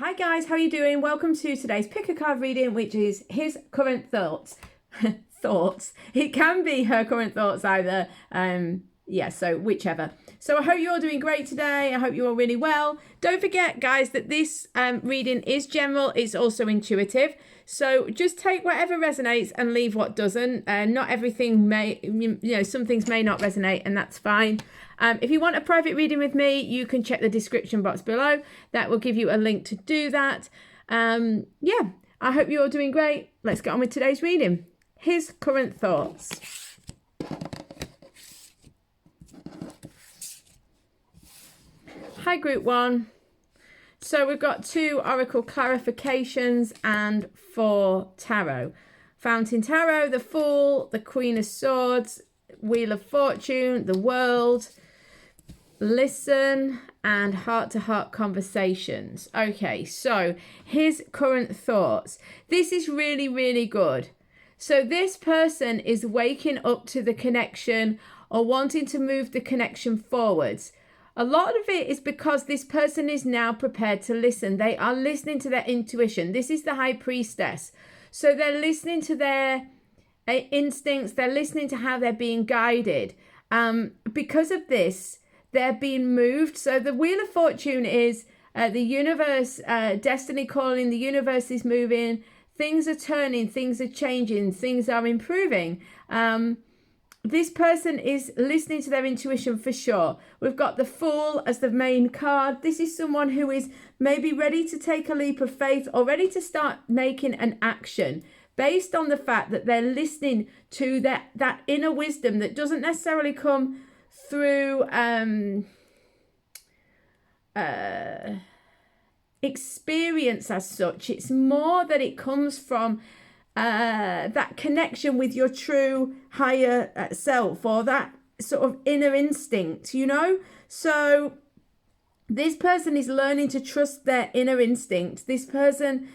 Hi guys, how are you doing? Welcome to today's pick a card reading, which is his current thoughts. Thoughts. It can be her current thoughts either. So whichever. So I hope you're all doing great today. I hope you're all really well. Don't forget, guys, that this reading is general. It's also intuitive. So just take whatever resonates and leave what doesn't. Not everything may, some things may not resonate, and that's fine. If you want a private reading with me, you can check the description box below. That will give you a link to do that. I hope you're all doing great. Let's get on with today's reading. His current thoughts. Hi, Group 1. So we've got 2 Oracle clarifications and 4 Tarot. Fountain Tarot, the Fool, the Queen of Swords, Wheel of Fortune, the World, Listen, and heart-to-heart conversations. Okay, so his current thoughts. This is really, really good. So this person is waking up to the connection or wanting to move the connection forwards. A lot of it is because this person is now prepared to listen. They are listening to their intuition. This is the High Priestess. So they're listening to their instincts. They're listening to how they're being guided. Because of this, they're being moved. So the Wheel of Fortune is the universe, destiny calling, the universe is moving, things are turning, things are changing, things are improving. This person is listening to their intuition for sure. We've got the Fool as the main card. This is someone who is maybe ready to take a leap of faith or ready to start making an action based on the fact that they're listening to that inner wisdom that doesn't necessarily come through experience as such. It's more that it comes from that connection with your true higher self, or that sort of inner instinct, So this person is learning to trust their inner instinct. This person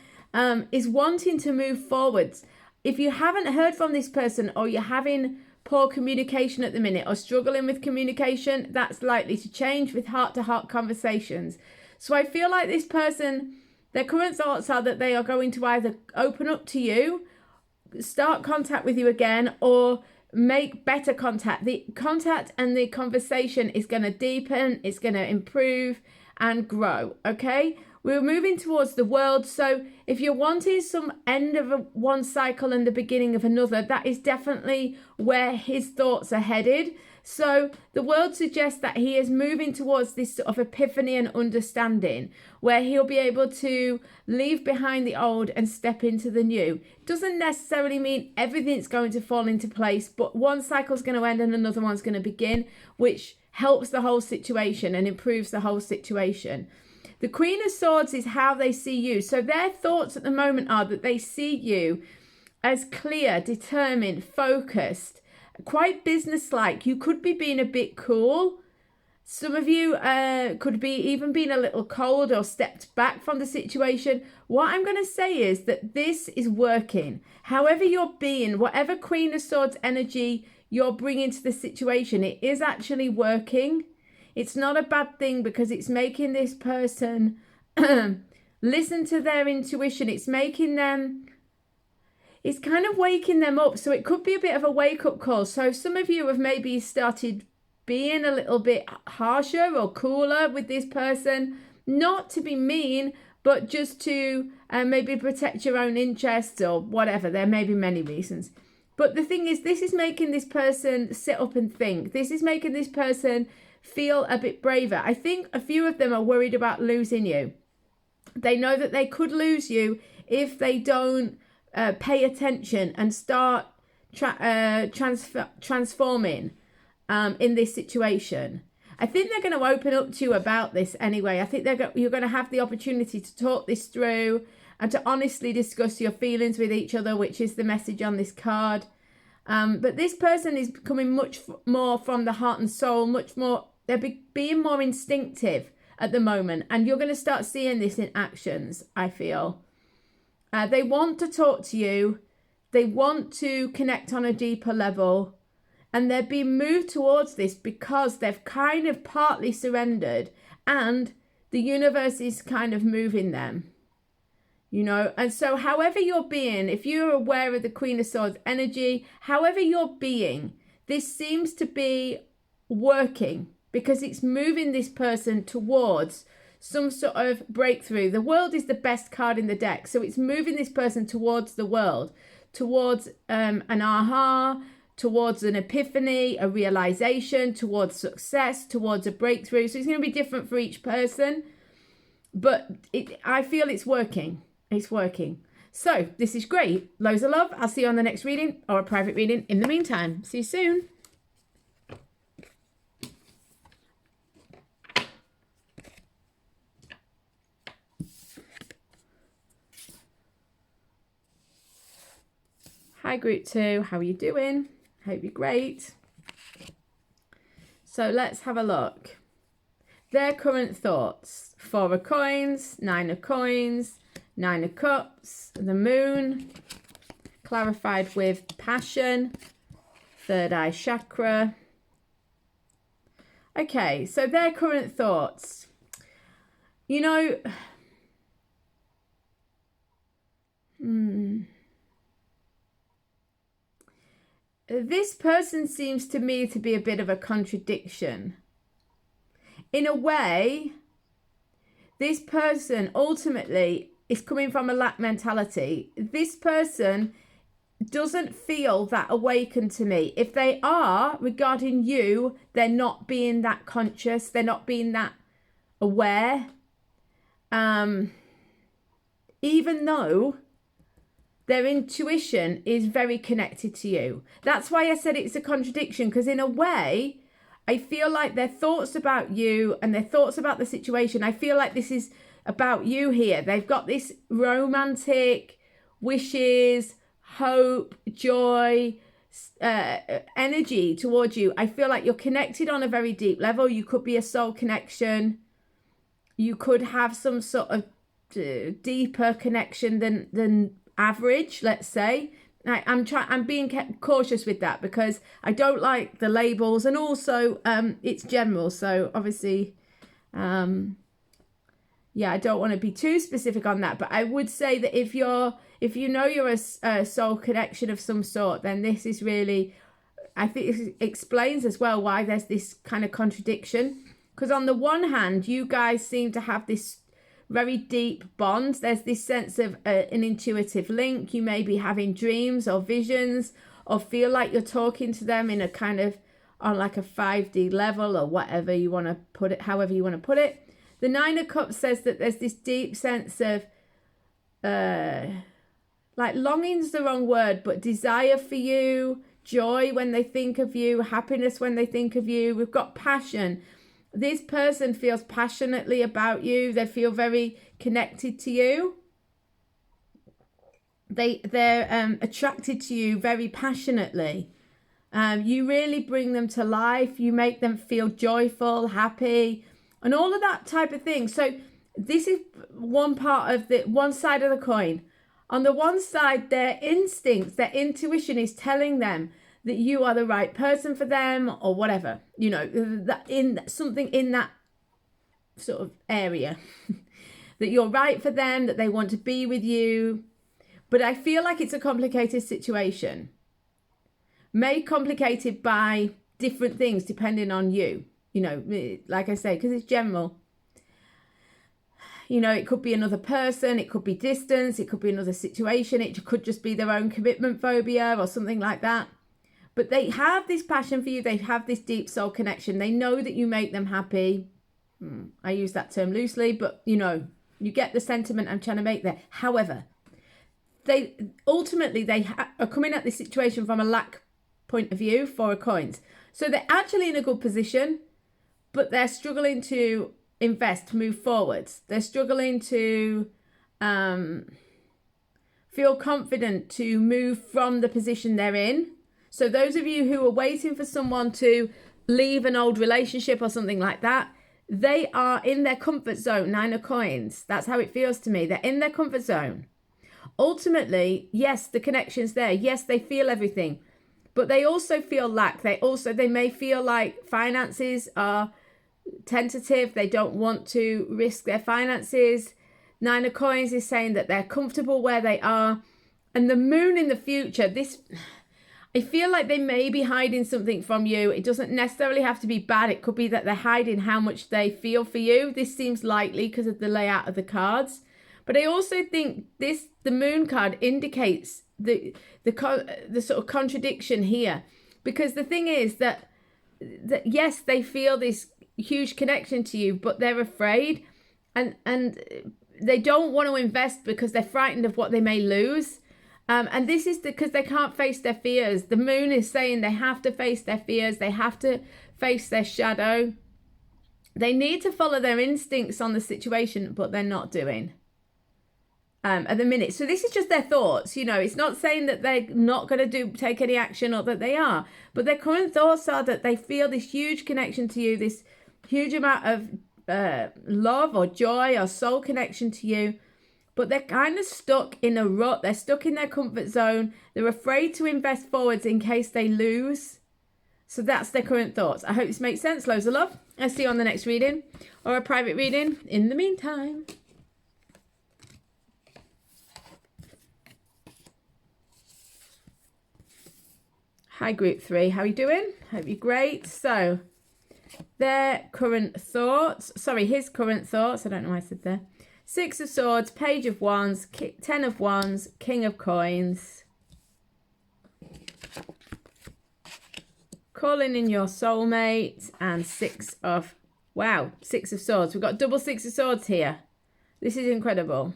is wanting to move forwards. If you haven't heard from this person, or you're having poor communication at the minute, or struggling with communication, that's likely to change with heart-to-heart conversations. So I feel like this person, their current thoughts are that they are going to either open up to you, start contact with you again, or make better contact. The contact and the conversation is going to deepen, it's going to improve and grow, okay? We're moving towards the World. So if you're wanting some end of one cycle and the beginning of another, that is definitely where his thoughts are headed. So the World suggests that he is moving towards this sort of epiphany and understanding, where he'll be able to leave behind the old and step into the new. Doesn't necessarily mean everything's going to fall into place, but one cycle's going to end and another one's going to begin, which helps the whole situation and improves the whole situation. The Queen of Swords is how they see you. So their thoughts at the moment are that they see you as clear, determined, focused, quite businesslike. You could be being a bit cool. Some of you could be even being a little cold or stepped back from the situation. What I'm going to say is that this is working. However you're being, whatever Queen of Swords energy you're bringing to the situation, it is actually working. It's not a bad thing, because it's making this person listen to their intuition. It's making them, it's kind of waking them up. So it could be a bit of a wake-up call. So some of you have maybe started being a little bit harsher or cooler with this person, not to be mean, but just to maybe protect your own interests or whatever. There may be many reasons. But the thing is, this is making this person sit up and think. This is making this person feel a bit braver. I think a few of them are worried about losing you. They know that they could lose you if they don't pay attention and start transforming in this situation. I think they're going to open up to you about this anyway. I think you're going to have the opportunity to talk this through and to honestly discuss your feelings with each other, which is the message on this card. But this person is coming much more from the heart and soul, much more. They're being more instinctive at the moment, and you're going to start seeing this in actions, I feel. They want to talk to you. They want to connect on a deeper level, and they're being moved towards this because they've kind of partly surrendered, and the universe is kind of moving them. And so however you're being, if you're aware of the Queen of Swords energy, however you're being, this seems to be working because it's moving this person towards some sort of breakthrough. The world is the best card in the deck. So it's moving this person towards the world, towards an aha, towards an epiphany, a realization, towards success, towards a breakthrough. So it's going to be different for each person. But I feel it's working. It's working. So this is great. Loads of love. I'll see you on the next reading or a private reading. In the meantime, see you soon. Hi group 2, how are you doing? Hope you're great. So let's have a look. Their current thoughts. 4 of coins, 9 of coins, 9 of cups, the moon, clarified with passion, third eye chakra. Okay, so their current thoughts. This person seems to me to be a bit of a contradiction. In a way, this person ultimately is coming from a lack mentality. This person doesn't feel that awakened to me. If they are regarding you, they're not being that conscious. They're not being that aware. Even though their intuition is very connected to you. That's why I said it's a contradiction, because in a way, I feel like their thoughts about you and their thoughts about the situation, I feel like this is about you here. They've got this romantic wishes, hope, joy, energy towards you. I feel like you're connected on a very deep level. You could be a soul connection. You could have some sort of deeper connection than average, let's say. I'm being cautious with that because I don't like the labels, and also it's general. So obviously, I don't want to be too specific on that. But I would say that if you know you're a soul connection of some sort, then this is really, I think it explains as well why there's this kind of contradiction. Because on the one hand, you guys seem to have this very deep bond. There's this sense of an intuitive link. You may be having dreams or visions, or feel like you're talking to them in a kind of on like a 5D level, or whatever you want to put it, however you want to put it. The 9 of Cups says that there's this deep sense of like longing's the wrong word, but desire for you, joy when they think of you, happiness when they think of you. We've got passion. This person feels passionately about you. They feel very connected to you. They're attracted to you very passionately. You really bring them to life. You make them feel joyful, happy, and all of that type of thing. So this is one part of the one side of the coin. On the one side, their instincts, their intuition is telling them that you are the right person for them, or whatever, that in something in that sort of area, that you're right for them, that they want to be with you. But I feel like it's a complicated situation, made complicated by different things depending on you, like I say, because it's general. It could be another person, it could be distance, it could be another situation, it could just be their own commitment phobia or something like that. But they have this passion for you. They have this deep soul connection. They know that you make them happy. I use that term loosely, but you get the sentiment I'm trying to make there. However, they ultimately are coming at this situation from a lack point of view, 4 of coins. So they're actually in a good position, but they're struggling to invest, to move forwards. They're struggling to feel confident to move from the position they're in. So those of you who are waiting for someone to leave an old relationship or something like that, they are in their comfort zone, 9 of coins. That's how it feels to me. They're in their comfort zone. Ultimately, yes, the connection's there. Yes, they feel everything. But they also feel lack. They may feel like finances are tentative. They don't want to risk their finances. Nine of Coins is saying that they're comfortable where they are. And the Moon in the future, I feel like they may be hiding something from you. It doesn't necessarily have to be bad. It could be that they're hiding how much they feel for you. This seems likely because of the layout of the cards. But I also think the Moon card indicates the sort of contradiction here. Because the thing is that yes, they feel this huge connection to you, but they're afraid and they don't want to invest because they're frightened of what they may lose. And this is because they can't face their fears. The Moon is saying they have to face their fears. They have to face their shadow. They need to follow their instincts on the situation, but they're not doing at the minute. So this is just their thoughts. It's not saying that they're not going to take any action or that they are. But their current thoughts are that they feel this huge connection to you, this huge amount of love or joy or soul connection to you. But they're kind of stuck in a rut. They're stuck in their comfort zone. They're afraid to invest forwards in case they lose. So that's their current thoughts. I hope this makes sense. Loads of love. I'll see you on the next reading or a private reading in the meantime. Hi, Group 3. How are you doing? Hope you're great. So their current thoughts. Sorry, his current thoughts. I don't know why I said there. Six of Swords, Page of Wands, 10 of Wands, King of Coins. Calling in your soulmate and Six of Swords. We've got double Six of Swords here. This is incredible.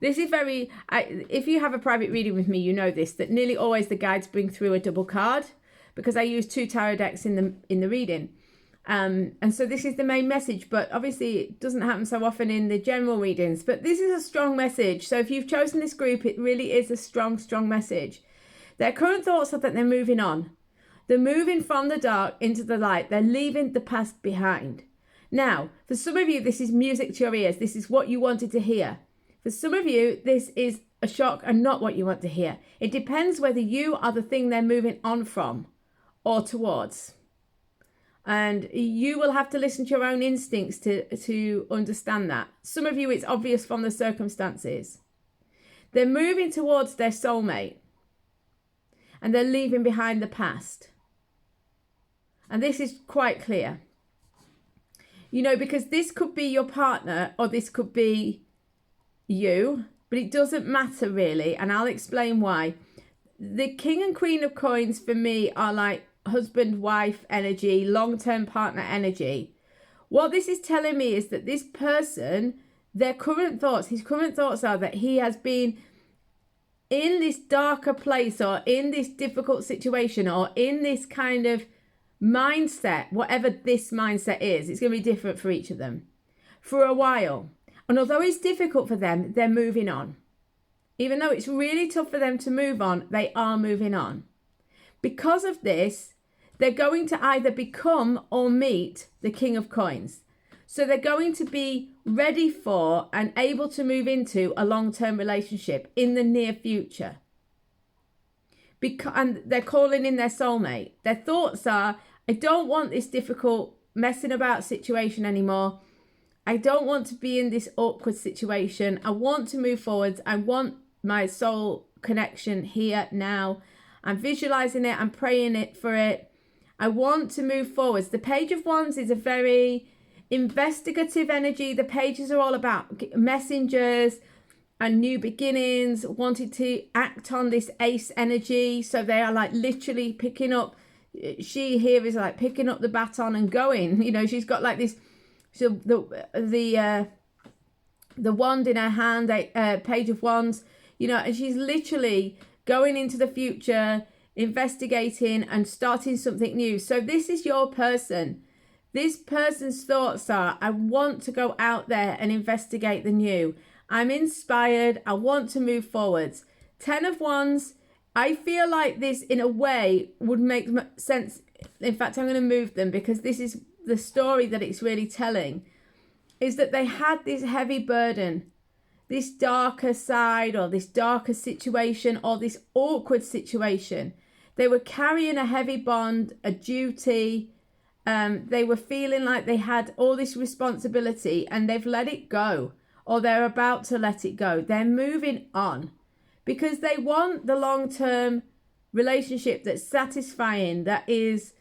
This is if you have a private reading with me, you know this, that nearly always the guides bring through a double card because I use 2 tarot decks in the reading. And so this is the main message, but obviously it doesn't happen so often in the general readings, but this is a strong message. So if you've chosen this group, it really is a strong message. Their current thoughts are that they're moving on. They're moving from the dark into the light. They're leaving the past behind. Now, for some of you, this is music to your ears. This is what you wanted to hear. For some of you, this is a shock and not what you want to hear. It depends whether you are the thing they're moving on from or towards. And you will have to listen to your own instincts to understand that. Some of you, it's obvious from the circumstances. They're moving towards their soulmate. And they're leaving behind the past. And this is quite clear. Because this could be your partner or this could be you. But it doesn't matter really. And I'll explain why. The King and Queen of Coins for me are like husband, wife energy, long-term partner energy. What this is telling me is that this person, his current thoughts are that he has been in this darker place or in this difficult situation or in this kind of mindset, whatever this mindset is. It's going to be different for each of them for a while. And although it's difficult for them, they're moving on. Even though it's really tough for them to move on, they are moving on. Because of this, they're going to either become or meet the King of Coins. So they're going to be ready for and able to move into a long-term relationship in the near future. And they're calling in their soulmate. Their thoughts are, I don't want this difficult messing about situation anymore. I don't want to be in this awkward situation. I want to move forwards. I want my soul connection here now. I'm visualizing it. I'm praying for it. I want to move forwards. The Page of Wands is a very investigative energy. The pages are all about messengers and new beginnings, wanting to act on this ace energy. So they are like literally picking up. She here is like picking up the baton and going. She's got like this. So the wand in her hand, Page of Wands. And she's literally going into the future, investigating and starting something new. So this is your person. This person's thoughts are, I want to go out there and investigate the new. I'm inspired. I want to move forwards. 10 of Wands. I feel like this in a way would make sense. In fact, I'm going to move them because this is the story that it's really telling. Is that they had this heavy burden, this darker side or this darker situation or this awkward situation. They were carrying a heavy bond, a duty. They were feeling like they had all this responsibility and they've let it go. or they're about to let it go. They're moving on because they want the long-term relationship that's satisfying, that is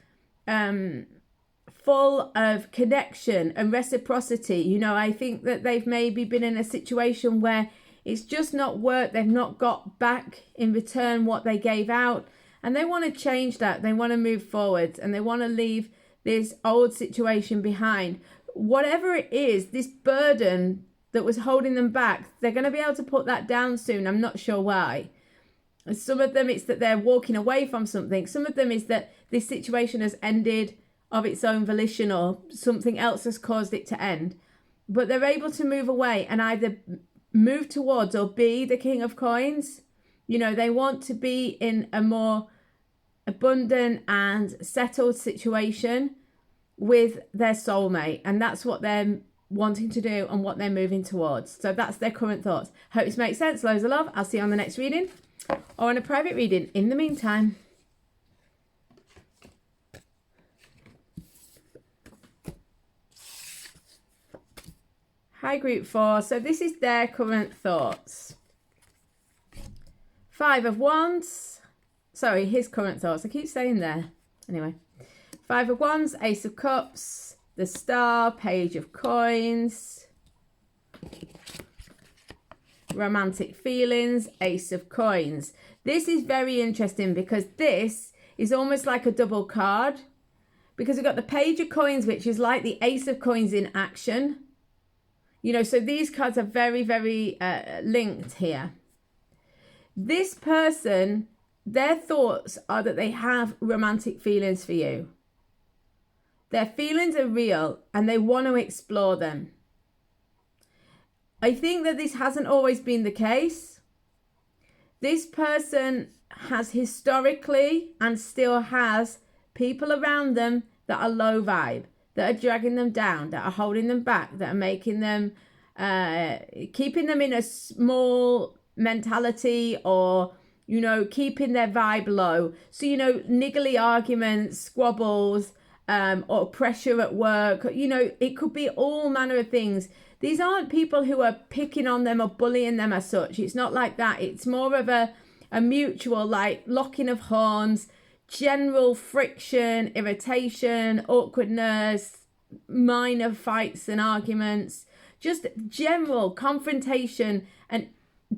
full of connection and reciprocity. You know, I think that they've maybe been in a situation where it's just not worked. They've not got back in return what they gave out, and they want to change that. They want to move forward, and they want to leave this old situation behind. Whatever it is, this burden that was holding them back, they're going to be able to put that down soon. I'm not sure why. And some of them, it's that they're walking away from something. Some of them is that this situation has ended of its own volition, or something else has caused it to end. But they're able to move away and either move towards or be the King of Coins. You know, they want to be in a more abundant and settled situation with their soulmate, and that's what they're wanting to do and what they're moving towards. So that's their current thoughts. Hope this makes sense. Loads of love. I'll see you on the next reading or on a private reading in the meantime. Hi, group 4. So this is their current thoughts. 5 of Wands. Sorry, his current thoughts. I keep saying there. Anyway. 5 of Wands, Ace of Cups, the Star, Page of Coins, romantic feelings, Ace of Coins. This is very interesting because this is almost like a double card, because we've got the Page of Coins, which is like the Ace of Coins in action. You know, so these cards are very, very linked here. This person, their thoughts are that they have romantic feelings for you. Their feelings are real and they want to explore them. I think that this hasn't always been the case. This person has historically and still has people around them that are low vibe, that are dragging them down, that are holding them back, that are making them, keeping them in a small mentality, or, you know, keeping their vibe low. So, you know, niggly arguments, squabbles, or pressure at work, you know, it could be all manner of things. These aren't people who are picking on them or bullying them as such. It's not like that. It's more of a mutual, like, locking of horns, general friction, irritation, awkwardness, minor fights and arguments, just general confrontation and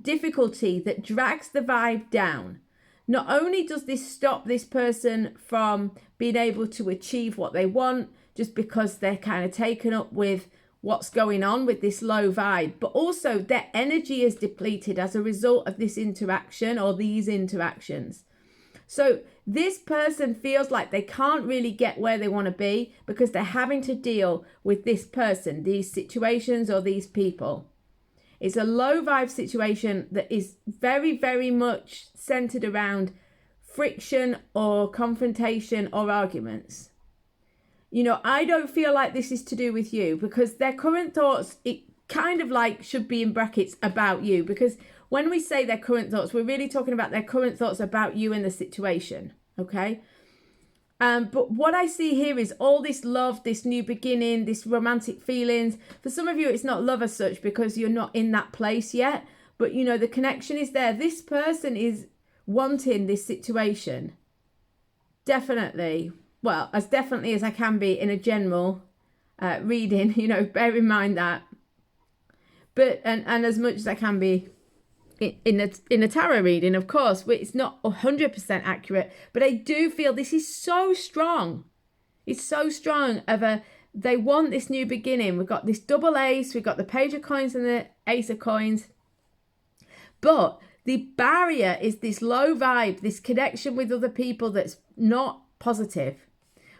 difficulty that drags the vibe down. Not only does this stop this person from being able to achieve what they want just because they're kind of taken up with what's going on with this low vibe, but also their energy is depleted as a result of this interaction or these interactions. So this person feels like they can't really get where they want to be because they're having to deal with this person, these situations, or these people. It's a low vibe situation that is very, very much centered around friction or confrontation or arguments. You know, I don't feel like this is to do with you, because their current thoughts, it kind of like should be in brackets about you, because when we say their current thoughts, we're really talking about their current thoughts about you and the situation, okay? But what I see here is all this love, this new beginning, this romantic feelings. For some of you, it's not love as such because you're not in that place yet. But, you know, the connection is there. This person is wanting this situation. Definitely. Well, as definitely as I can be in a general reading, you know, bear in mind that. But, and as much as I can be in a tarot reading, of course, it's not 100% accurate, but I do feel this is so strong. It's so strong they want this new beginning. We've got this double ace, we've got the Page of Coins and the Ace of Coins, but the barrier is this low vibe, this connection with other people that's not positive.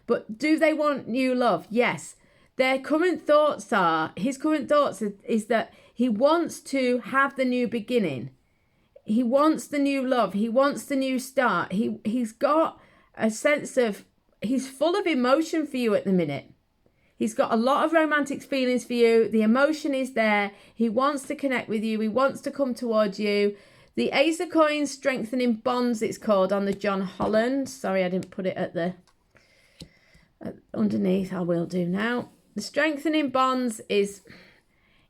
But do they want new love? Yes. His current thoughts is that he wants to have the new beginning. He wants the new love. He wants the new start. He's got a sense of, he's full of emotion for you at the minute. He's got a lot of romantic feelings for you. The emotion is there. He wants to connect with you. He wants to come towards you. The Ace of Coins, strengthening bonds, it's called on the John Holland. Sorry, I didn't put it at underneath. I will do now. The strengthening bonds is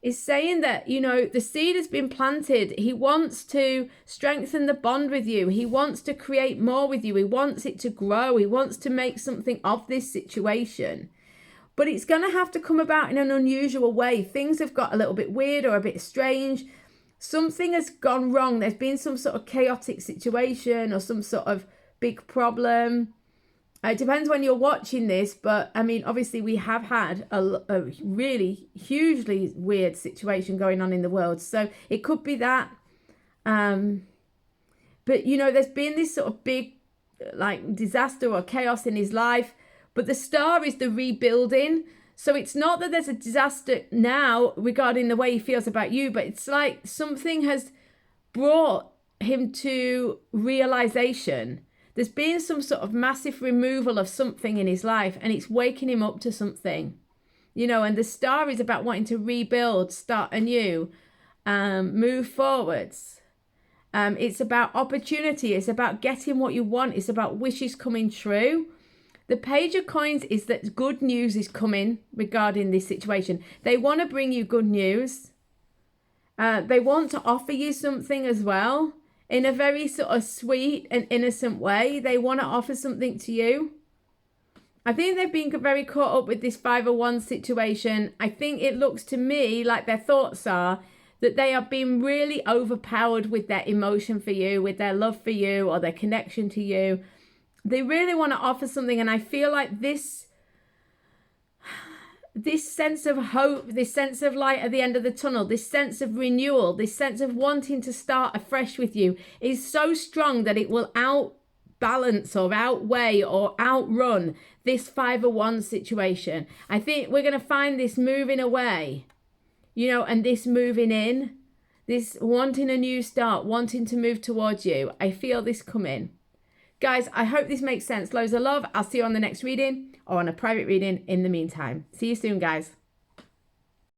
is saying that, you know, the seed has been planted. He wants to strengthen the bond with you. He wants to create more with you. He wants it to grow. He wants to make something of this situation. But it's going to have to come about in an unusual way. Things have got a little bit weird or a bit strange. Something has gone wrong. There's been some sort of chaotic situation or some sort of big problem. It depends when you're watching this, but I mean, obviously we have had a really hugely weird situation going on in the world. So it could be that. But, you know, there's been this sort of big like disaster or chaos in his life. But the star is the rebuilding. So it's not that there's a disaster now regarding the way he feels about you, but it's like something has brought him to realization. There's been some sort of massive removal of something in his life, and it's waking him up to something, you know, and the star is about wanting to rebuild, start anew, move forwards. It's about opportunity. It's about getting what you want. It's about wishes coming true. The Page of Coins is that good news is coming regarding this situation. They want to bring you good news. They want to offer you something as well. In a very sort of sweet and innocent way. They want to offer something to you. I think they've been very caught up with this 5 of Wands situation. I think it looks to me like their thoughts are that they are being really overpowered with their emotion for you, with their love for you, or their connection to you. They really want to offer something, and I feel like this sense of hope, this sense of light at the end of the tunnel, this sense of renewal, this sense of wanting to start afresh with you is so strong that it will outbalance or outweigh or outrun this 5 of Wands situation. I think we're going to find this moving away, you know, and this moving in, this wanting a new start, wanting to move towards you. I feel this coming. Guys, I hope this makes sense. Loads of love. I'll see you on the next reading or on a private reading in the meantime. See you soon, guys.